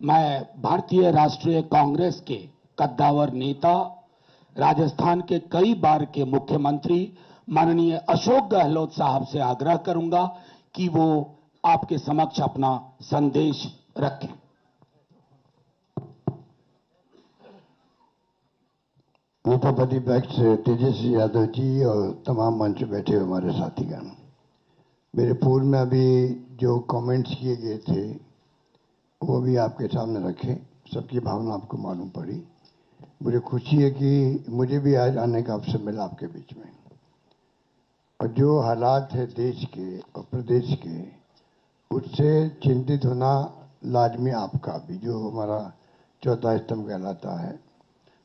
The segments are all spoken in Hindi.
मैं भारतीय राष्ट्रीय कांग्रेस के कद्दावर नेता, राजस्थान के कई बार के मुख्यमंत्री माननीय अशोक गहलोत साहब से आग्रह करूंगा कि वो आपके समक्ष अपना संदेश रखें। नेता प्रतिपक्ष तेजस्वी यादव जी और तमाम मंच में बैठे हुए हमारे साथीगण, मेरे पूर्व में अभी जो कमेंट्स किए गए थे वो भी आपके सामने रखे। सबकी भावना आपको मालूम पड़ी। मुझे खुशी है कि मुझे भी आज आने का अवसर मिला आपके बीच में। और जो हालात है देश के और प्रदेश के, उससे चिंतित होना लाजमी आपका भी, जो हमारा चौथा स्तंभ कहलाता है।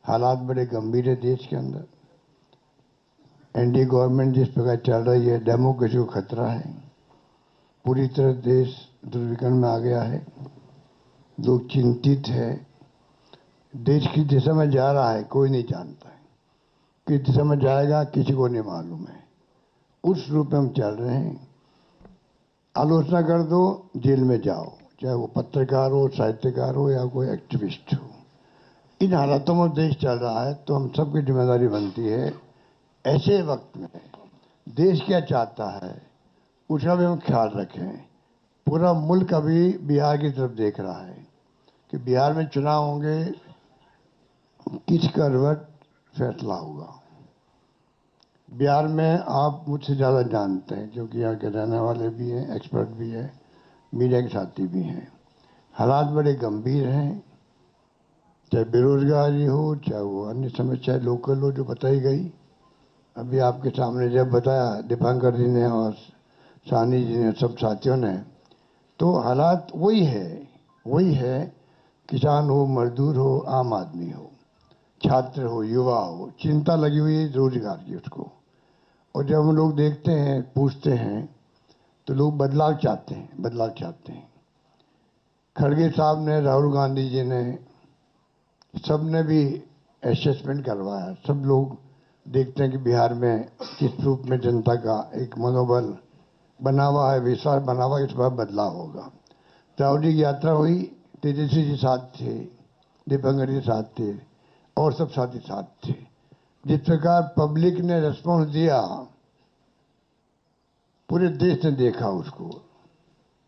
हालात बड़े गंभीर है देश के अंदर। एनडीए गवर्नमेंट जिस प्रकार चल रही है, डेमोक्रेसी को खतरा है। पूरी तरह देश दुर्विकरण में आ गया है। लोग चिंतित है। देश किस दिशा में जा रहा है कोई नहीं जानता है। किस दिशा में जाएगा किसी को नहीं मालूम है। उस रूप में हम चल रहे हैं। आलोचना कर दो, जेल में जाओ, चाहे वो पत्रकार हो, साहित्यकार हो या कोई एक्टिविस्ट हो। इन हालातों में देश चल रहा है, तो हम सबकी जिम्मेदारी बनती है ऐसे वक्त में देश क्या चाहता है उसका भी हम ख्याल रखें। पूरा मुल्क अभी बिहार की तरफ देख रहा है कि बिहार में चुनाव होंगे, किस करवट फैसला होगा। बिहार में आप मुझसे ज़्यादा जानते हैं क्योंकि यहाँ के रहने वाले भी हैं, एक्सपर्ट भी हैं, मीडिया के साथी भी हैं। हालात बड़े गंभीर हैं, चाहे बेरोजगारी हो, चाहे वो अन्य समस्याएं लोकल हो जो बताई गई। अभी आपके सामने जब बताया दीपांकर जी ने और सानी जी ने, सब साथियों ने, तो हालात वही है। किसान हो, मजदूर हो, आम आदमी हो, छात्र हो, युवा हो, चिंता लगी हुई है रोजगार की उसको। और जब हम लोग देखते हैं, पूछते हैं, तो लोग बदलाव चाहते हैं। खड़गे साहब ने, राहुल गांधी जी ने, सब ने भी असेसमेंट करवाया। सब लोग देखते हैं कि बिहार में किस रूप में जनता का एक मनोबल बना हुआ है, विश्वास बना हुआ है, इस बार बदलाव होगा। राहुल जी की यात्रा हुई, तेजस्वी जी साथ थे, दीपांकर जी साथ थे और सब साथी साथ थे। जिस प्रकार पब्लिक ने रिस्पॉन्स दिया, पूरे देश ने देखा उसको,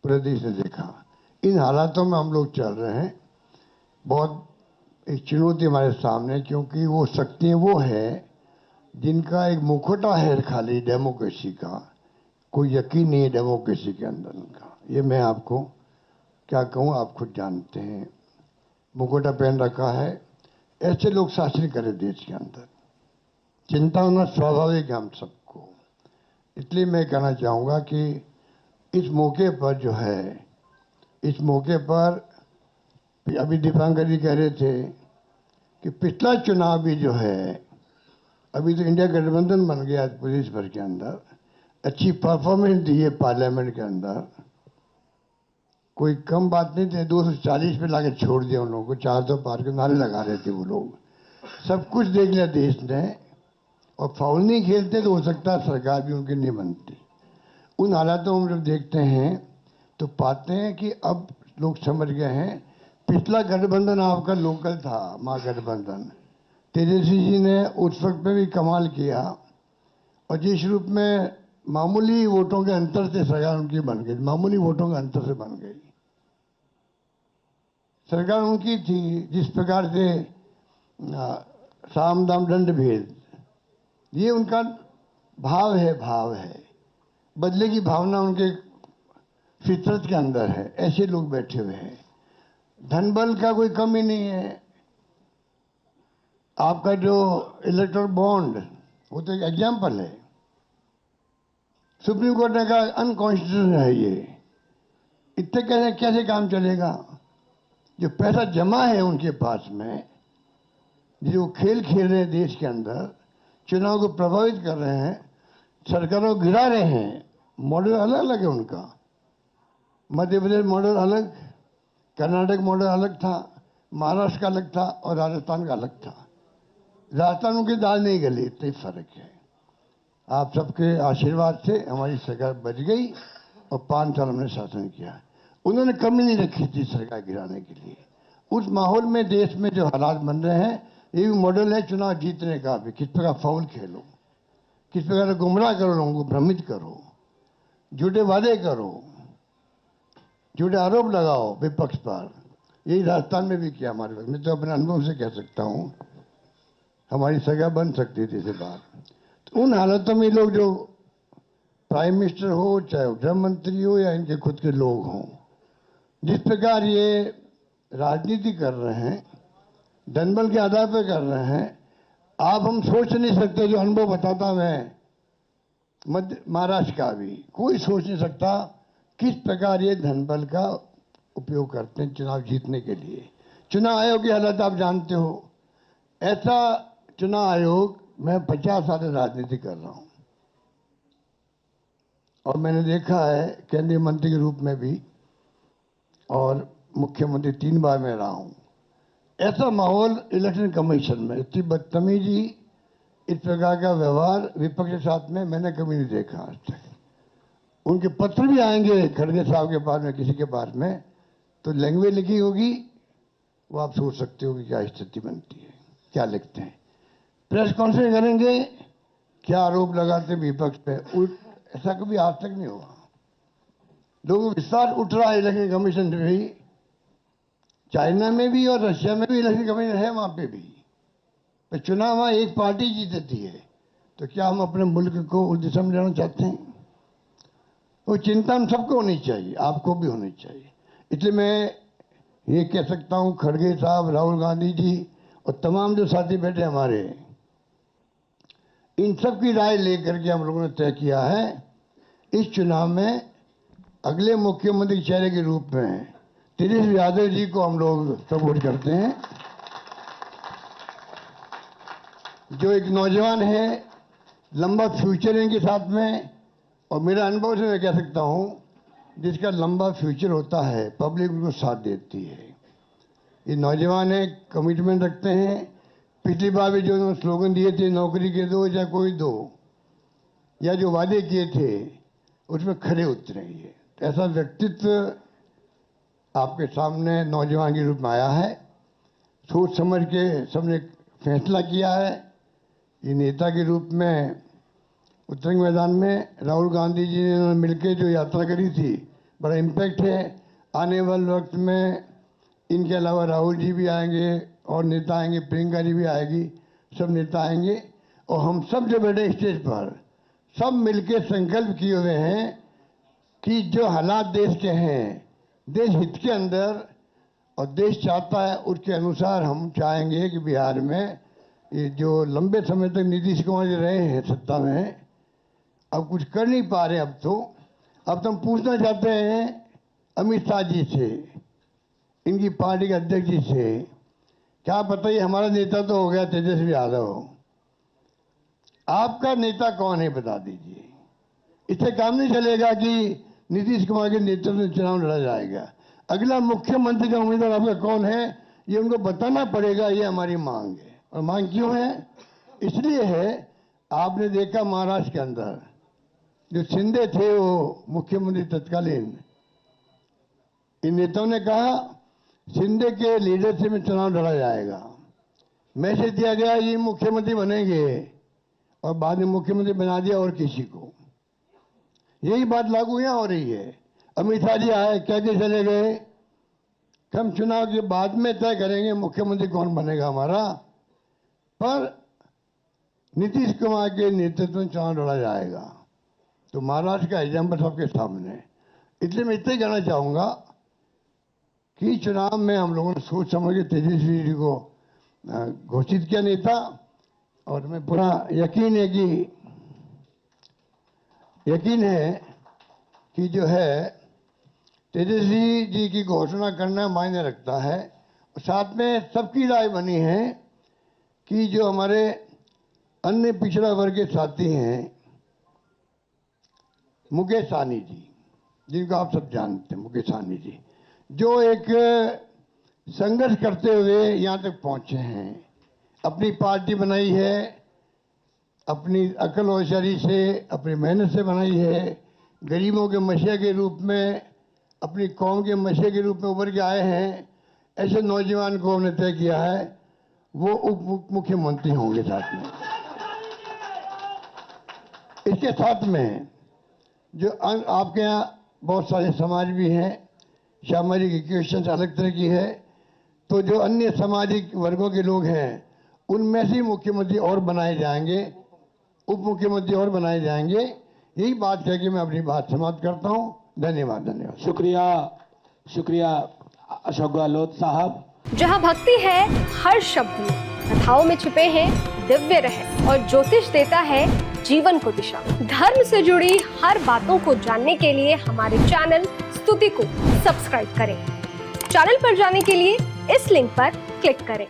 पूरे देश ने देखा। इन हालातों में हम लोग चल रहे हैं। बहुत एक चुनौती हमारे सामने, क्योंकि वो शक्तियाँ वो है जिनका एक मुखौटा है खाली डेमोक्रेसी का। कोई यकीन नहीं है डेमोक्रेसी के अंदर उनका। ये मैं आपको क्या कहूँ, आप खुद जानते हैं। मुखौटा पहन रखा है। ऐसे लोग शासन करें देश के अंदर, चिंता होना स्वाभाविक है हम सबको। इसलिए मैं कहना चाहूँगा कि इस मौके पर जो है, इस मौके पर अभी दीपांकर जी कह रहे थे कि पिछला चुनाव भी जो है, अभी तो इंडिया गठबंधन बन गया प्रदेश भर के अंदर, अच्छी परफॉर्मेंस दी है पार्लियामेंट के अंदर। कोई कम बात नहीं थी। 240 पे लाके छोड़ दिया उन लोगों को। 400 पार के नारे लगा रहे थे वो लोग। सब कुछ देख लिया देश ने, और फाउल नहीं खेलते तो हो सकता है सरकार भी उनकी नहीं बनती। उन हालातों में जब देखते हैं तो पाते हैं कि अब लोग समझ गए हैं। पिछला गठबंधन आपका लोकल था, महागठबंधन। तेजस्वी जी ने उस वक्त में भी कमाल किया, और जिस रूप में मामूली वोटों के अंतर से सरकार उनकी बन गई, मामूली वोटों के अंतर से बन गई सरकार उनकी थी। जिस प्रकार से साम दाम दंड भेद, ये उनका भाव है। बदले की भावना उनके फितरत के अंदर है। ऐसे लोग बैठे हुए हैं। धन बल का कोई कमी नहीं है। आपका जो इलेक्टोरल बॉन्ड, वो तो एक एग्जाम्पल है। सुप्रीम कोर्ट ने कहा अनकॉन्स्टिट्यूशनल है ये। इतने कैसे काम चलेगा? जो पैसा जमा है उनके पास में, जो खेल खेल रहे हैं देश के अंदर, चुनाव को प्रभावित कर रहे हैं, सरकारों को गिरा रहे हैं। मॉडल अलग अलग है उनका। मध्य प्रदेश मॉडल अलग, कर्नाटक मॉडल अलग था, महाराष्ट्र का अलग था और राजस्थान का अलग था। राजस्थान उनकी दाल नहीं गली, इतना ही फर्क है। आप सबके आशीर्वाद से हमारी सरकार बच गई और 5 साल हमने शासन किया। उन्होंने कमी नहीं रखी थी सरकार गिराने के लिए। उस माहौल में देश में जो हालात बन रहे हैं, ये भी मॉडल है चुनाव जीतने का भी। किस प्रकार फाउल खेलो, किस प्रकार गुमराह करो, लोगों को भ्रमित करो, झूठे वादे करो, झूठे आरोप लगाओ विपक्ष पर। यही राजस्थान में भी किया हमारे वक्त। मैं तो अपने अनुभव से कह सकता हूं, हमारी सगा बन सकती थी इसे बात। तो उन हालातों में लोग, जो प्राइम मिनिस्टर हो, चाहे गृह मंत्री हो या इनके खुद के लोग हों, जिस प्रकार ये राजनीति कर रहे हैं, जनबल के आधार पर कर रहे हैं, आप हम सोच नहीं सकते। जो अनुभव बताता मैं मध्य महाराष्ट्र का भी, कोई सोच नहीं सकता किस प्रकार ये धनबल का उपयोग करते हैं चुनाव जीतने के लिए। चुनाव आयोग की हालत आप जानते हो। ऐसा चुनाव आयोग, मैं 50 साल से राजनीति कर रहा हूं और मैंने देखा है केंद्रीय मंत्री के रूप में भी और मुख्यमंत्री 3 बार मैं रहा हूं। ऐसा माहौल इलेक्शन कमीशन में, इतनी बदतमीजी, इस प्रकार का व्यवहार विपक्ष के साथ में मैंने कभी नहीं देखा आज तक। उनके पत्र भी आएंगे खड़गे साहब के पास में, किसी के पास में, तो लैंग्वेज लिखी होगी, वो आप सोच सकते हो कि क्या स्थिति बनती है, क्या लिखते हैं। प्रेस कॉन्फ्रेंस करेंगे, क्या आरोप लगाते विपक्ष पे, ऐसा कभी आज तक नहीं हुआ। लोगों को विश्वास उठ रहा है इलेक्शन कमीशन में भी। चाइना में भी और रशिया में भी इलेक्शन कमीशन है, वहां पे भी। तो चुनाव वहां एक पार्टी जीतती है, तो क्या हम अपने मुल्क को उस दिशा में लेना चाहते हैं? वो चिंता हम सबको होनी चाहिए, आपको भी होनी चाहिए। इसलिए मैं ये कह सकता हूं, खड़गे साहब, राहुल गांधी जी और तमाम जो साथी बैठे हमारे, इन सब की राय लेकर के हम लोगों ने तय किया है इस चुनाव में अगले मुख्यमंत्री के चेहरे के रूप में तेजस्वी यादव जी को हम लोग सपोर्ट करते हैं, जो एक नौजवान है, लंबा फ्यूचर है इनके साथ में। और मेरा अनुभव से मैं कह सकता हूं, जिसका लंबा फ्यूचर होता है, पब्लिक उनको साथ देती है। ये नौजवान है, कमिटमेंट रखते हैं। पिछली बार भी जो उन्होंने स्लोगन दिए थे, नौकरी के दो या कोई दो, या जो वादे किए थे, उसमें खरे उतरे। ये ऐसा व्यक्तित्व आपके सामने नौजवान के रूप में आया है। सोच समझ के सबने फैसला किया है। ये नेता के रूप में उत्तरंग मैदान में राहुल गांधी जी ने मिलकर जो यात्रा करी थी, बड़ा इम्पैक्ट है। आने वाले वक्त में इनके अलावा राहुल जी भी आएंगे और नेता आएंगे, प्रियंका जी भी आएगी, सब नेता आएंगे। और हम सब जो बैठे स्टेज पर, सब मिलकर संकल्प किए हुए हैं कि जो हालात देश के हैं, देश हित के अंदर और देश चाहता है उसके अनुसार हम चाहेंगे कि बिहार में ये जो लंबे समय तक नीतीश कुमार जी रहे हैं सत्ता में, अब कुछ कर नहीं पा रहे। अब तो हम पूछना चाहते हैं अमित शाह जी से, इनकी पार्टी के अध्यक्ष जी से, क्या बताइए, हमारा नेता तो हो गया तेजस्वी यादव, आपका नेता कौन है बता दीजिए। इससे काम नहीं चलेगा कि नीतीश कुमार के नेतृत्व में चुनाव लड़ा जाएगा। अगला मुख्यमंत्री का उम्मीदवार आपका कौन है, ये उनको बताना पड़ेगा। ये हमारी मांग है। और मांग क्यों है? इसलिए है, आपने देखा महाराष्ट्र के अंदर जो शिंदे थे, वो मुख्यमंत्री तत्कालीन, इन नेताओं ने कहा शिंदे के लीडरशिप में चुनाव लड़ा जाएगा। मैसेज दिया गया ये मुख्यमंत्री बनेंगे, और बाद में मुख्यमंत्री बना दिया और किसी को। यही बात लागू यहां हो रही है। अमित शाह जी आए, कह के चले गए कि हम चुनाव के बाद में तय करेंगे मुख्यमंत्री कौन बनेगा हमारा, पर नीतीश कुमार के नेतृत्व में चुनाव लड़ा जाएगा। तो महाराष्ट्र का एग्जाम्पल सबके सामने। इसलिए मैं इतना ही कहना चाहूंगा कि चुनाव में हम लोगों ने सोच समझ के तेजस्वी जी को घोषित किया नेता, और हमें पूरा यकीन है कि जो है तेजस्वी जी की घोषणा करना मायने रखता है। और साथ में सबकी राय बनी है कि जो हमारे अन्य पिछड़ा वर्ग के साथी हैं, मुकेश सहनी जी, जिनको आप सब जानते हैं, मुकेश सहनी जी, जो एक संघर्ष करते हुए यहां तक पहुंचे हैं, अपनी पार्टी बनाई है, अपनी अकल होशियारी से, अपनी मेहनत से बनाई है, गरीबों के मसीहा के रूप में, अपनी कौम के मसीहा के रूप में उभर के आए हैं। ऐसे नौजवान को हमने तय किया है वो उप मुख्यमंत्री होंगे साथ में। इसके साथ में जो आपके यहाँ बहुत सारे समाज भी हैं, सामाजिक इक्वेशन अलग तरह की है, तो जो अन्य सामाजिक वर्गों के लोग हैं उनमें से मुख्यमंत्री और बनाए जाएंगे, उप मुख्यमंत्री और बनाए जाएंगे। यही बात कह के मैं अपनी बात समाप्त करता हूं। धन्यवाद। धन्यवाद। शुक्रिया, शुक्रिया अशोक गहलोत साहब। जहां भक्ति है हर शब्द में, कथाओं में छुपे हैं दिव्य रहस्य और ज्योतिष देता है जीवन को दिशा। धर्म से जुड़ी हर बातों को जानने के लिए हमारे चैनल स्तुति को सब्सक्राइब करें। चैनल पर जाने के लिए इस लिंक पर क्लिक करें।